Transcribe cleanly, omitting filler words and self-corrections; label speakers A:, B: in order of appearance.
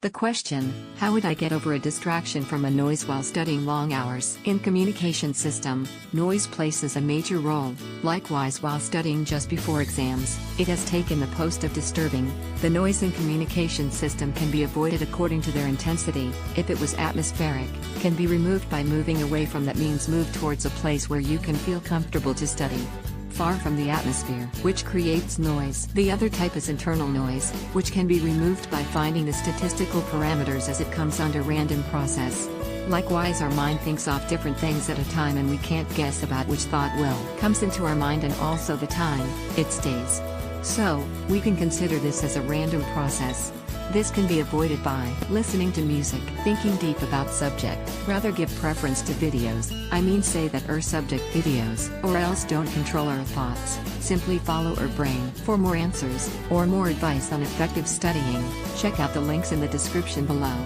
A: The question, how would I get over a distraction from a noise while studying long hours? In communication system, noise plays a major role. Likewise, while studying just before exams, it has taken the post of disturbing. The noise in communication system can be avoided according to their intensity. If it was atmospheric, can be removed by moving away from, that means move towards a place where you can feel comfortable to study, far from the atmosphere, which creates noise. The other type is internal noise, which can be removed by finding the statistical parameters as it comes under random process. Likewise, our mind thinks of different things at a time and we can't guess about which thought will comes into our mind and also the time it stays. So, we can consider this as a random process. This can be avoided by listening to music, thinking deep about subject, rather give preference to videos, say that subject videos, or else don't control our thoughts, simply follow our brain. For more answers, or more advice on effective studying, check out the links in the description below.